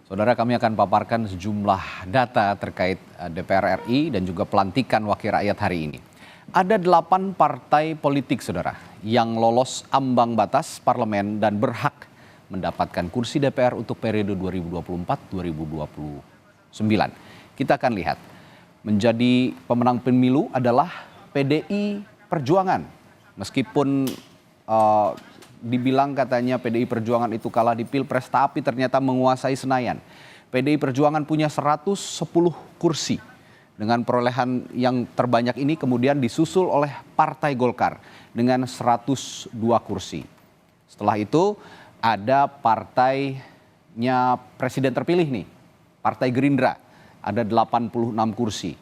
Saudara, kami akan paparkan sejumlah data terkait DPR RI dan juga pelantikan wakil rakyat hari ini. Ada 8 partai politik, saudara, yang lolos ambang batas parlemen dan berhak mendapatkan kursi DPR untuk periode 2024-2029. Kita akan lihat, menjadi pemenang pemilu adalah PDI Perjuangan. Meskipun dibilang katanya PDI Perjuangan itu kalah di Pilpres, tapi ternyata menguasai Senayan. PDI Perjuangan punya 110 kursi. Dengan perolehan yang terbanyak ini kemudian disusul oleh Partai Golkar dengan 102 kursi. Setelah itu ada partainya presiden terpilih nih, Partai Gerindra, ada 86 kursi.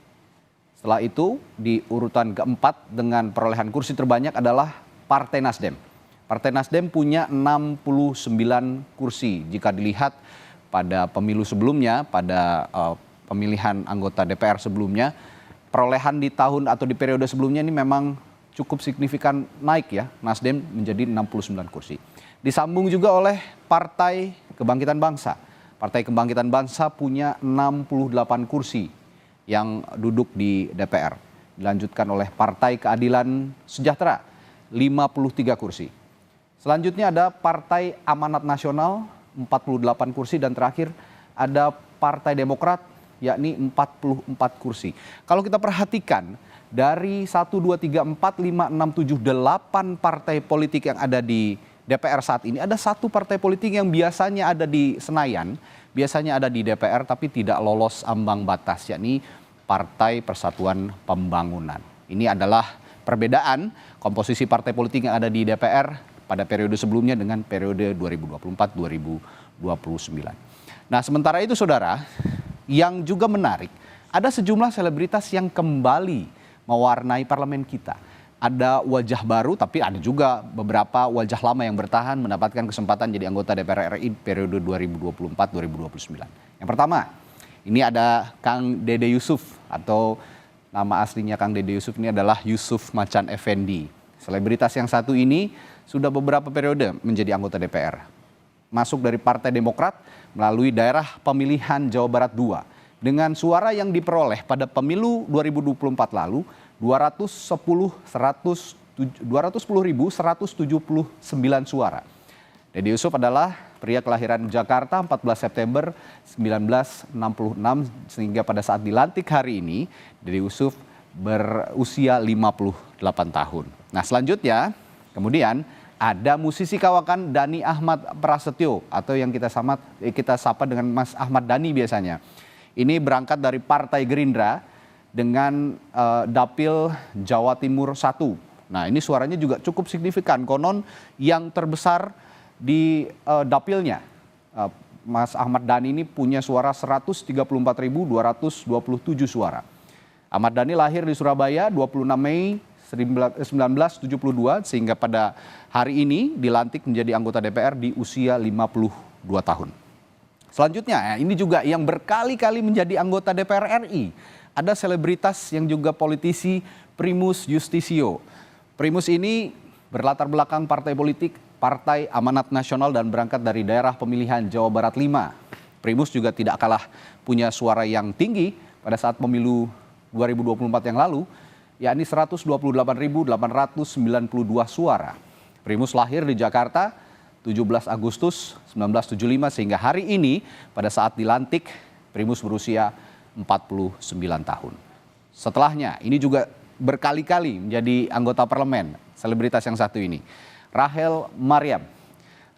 Setelah itu di urutan keempat dengan perolehan kursi terbanyak adalah Partai Nasdem. Partai Nasdem punya 69 kursi. Jika dilihat pada pemilu sebelumnya, pada pemilihan anggota DPR sebelumnya, perolehan di tahun atau di periode sebelumnya ini memang cukup signifikan naik ya, Nasdem menjadi 69 kursi. Disambung juga oleh Partai Kebangkitan Bangsa. Partai Kebangkitan Bangsa punya 68 kursi yang duduk di DPR. Dilanjutkan oleh Partai Keadilan Sejahtera, 53 kursi. Selanjutnya ada Partai Amanat Nasional, 48 kursi, dan terakhir ada Partai Demokrat, yakni 44 kursi. Kalau kita perhatikan dari 1, 2, 3, 4, 5, 6, 7, 8 partai politik yang ada di DPR saat ini, ada satu partai politik yang biasanya ada di Senayan, biasanya ada di DPR tapi tidak lolos ambang batas, yakni Partai Persatuan Pembangunan. Ini adalah perbedaan komposisi partai politik yang ada di DPR pada periode sebelumnya dengan periode 2024-2029. Nah, sementara itu saudara, yang juga menarik, ada sejumlah selebritas yang kembali mewarnai parlemen kita. Ada wajah baru, tapi ada juga beberapa wajah lama yang bertahan mendapatkan kesempatan jadi anggota DPR RI periode 2024-2029. Yang pertama, ini ada Kang Dede Yusuf, atau nama aslinya Kang Dede Yusuf ini adalah Yusuf Macan Effendi. Selebritas yang satu ini sudah beberapa periode menjadi anggota DPR. Masuk dari Partai Demokrat melalui daerah pemilihan Jawa Barat 2. Dengan suara yang diperoleh pada pemilu 2024 lalu, 210.179 suara. Dede Yusuf adalah pria kelahiran Jakarta 14 September 1966, sehingga pada saat dilantik hari ini, Dede Yusuf berusia 58 tahun. Nah, selanjutnya kemudian ada musisi kawakan Dhani Ahmad Prasetyo, atau yang kita sapa dengan Mas Ahmad Dhani biasanya. Ini berangkat dari Partai Gerindra dengan Dapil Jawa Timur 1. Nah, ini suaranya juga cukup signifikan. Konon yang terbesar di dapilnya, Mas Ahmad Dhani ini punya suara 134.227 suara. Ahmad Dhani lahir di Surabaya 26 Mei 1972, sehingga pada hari ini dilantik menjadi anggota DPR di usia 52 tahun. Selanjutnya, ini juga yang berkali-kali menjadi anggota DPR RI. Ada selebritas yang juga politisi, Primus Yustisio. Primus ini berlatar belakang partai politik, Partai Amanat Nasional, dan berangkat dari daerah pemilihan Jawa Barat 5. Primus juga tidak kalah punya suara yang tinggi pada saat pemilu 2024 yang lalu, yakni 128.892 suara. Primus lahir di Jakarta 17 Agustus 1975, sehingga hari ini pada saat dilantik Primus berusia 49 tahun. Setelahnya ini juga berkali-kali menjadi anggota parlemen, selebritas yang satu ini, Rachel Maryam.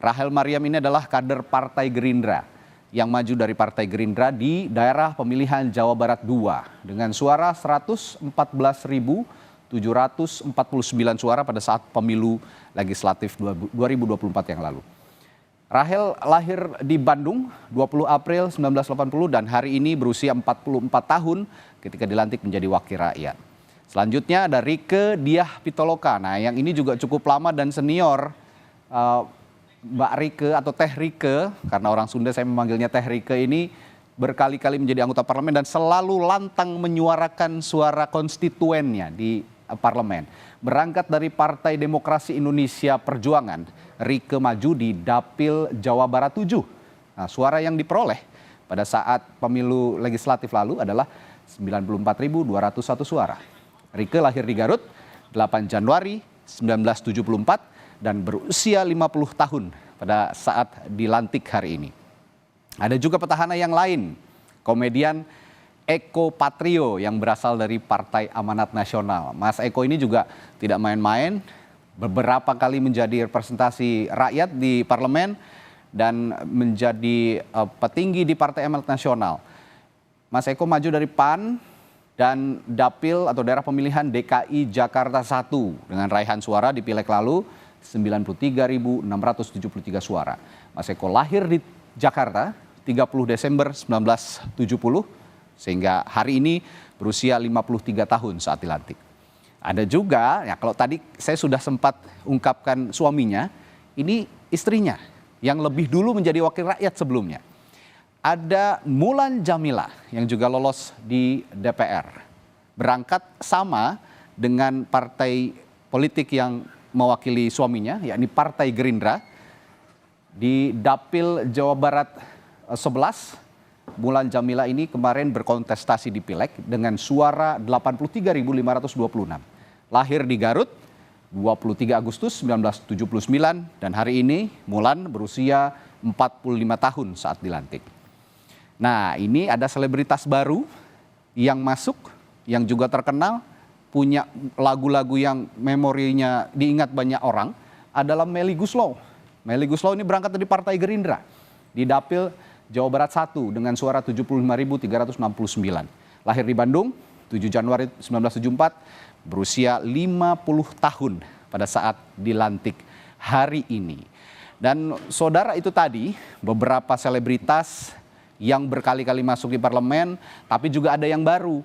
Rachel Maryam ini adalah kader Partai Gerindra yang maju dari Partai Gerindra di daerah pemilihan Jawa Barat 2 dengan suara 114.749 suara pada saat pemilu legislatif 2024 yang lalu. Rachel lahir di Bandung 20 April 1980 dan hari ini berusia 44 tahun ketika dilantik menjadi wakil rakyat. Selanjutnya ada Rieke Diah Pitaloka. Nah, yang ini juga cukup lama dan senior, Mbak Rieke atau Teh Rieke, karena orang Sunda saya memanggilnya Teh Rieke, ini berkali-kali menjadi anggota parlemen dan selalu lantang menyuarakan suara konstituennya di parlemen. Berangkat dari Partai Demokrasi Indonesia Perjuangan, Rieke maju di Dapil Jawa Barat 7. Nah, suara yang diperoleh pada saat pemilu legislatif lalu adalah 94.201 suara. Rieke lahir di Garut 8 Januari 1974 dan berusia 50 tahun pada saat dilantik hari ini. Ada juga petahana yang lain, komedian Eko Patrio yang berasal dari Partai Amanat Nasional. Mas Eko ini juga tidak main-main, beberapa kali menjadi representasi rakyat di parlemen dan menjadi petinggi di Partai Amanat Nasional. Mas Eko maju dari PAN dan dapil atau daerah pemilihan DKI Jakarta 1 dengan raihan suara di pileg lalu 93.673 suara. Mas Eko lahir di Jakarta 30 Desember 1970 sehingga hari ini berusia 53 tahun saat dilantik. Ada juga, ya kalau tadi saya sudah sempat ungkapkan suaminya, ini istrinya yang lebih dulu menjadi wakil rakyat sebelumnya. Ada Mulan Jameela yang juga lolos di DPR. Berangkat sama dengan partai politik yang mewakili suaminya, yakni Partai Gerindra. Di Dapil Jawa Barat 11, Mulan Jameela ini kemarin berkontestasi di Pileg dengan suara 83.526. Lahir di Garut 23 Agustus 1979 dan hari ini Mulan berusia 45 tahun saat dilantik. Nah, ini ada selebritas baru yang masuk, yang juga terkenal, punya lagu-lagu yang memorinya diingat banyak orang, adalah Melly Goeslaw. Melly Goeslaw ini berangkat dari Partai Gerindra di Dapil Jawa Barat 1 dengan suara 75.369. Lahir di Bandung 7 Januari 1974, berusia 50 tahun pada saat dilantik hari ini. Dan saudara, itu tadi beberapa selebritas yang berkali-kali masuk di parlemen, tapi juga ada yang baru.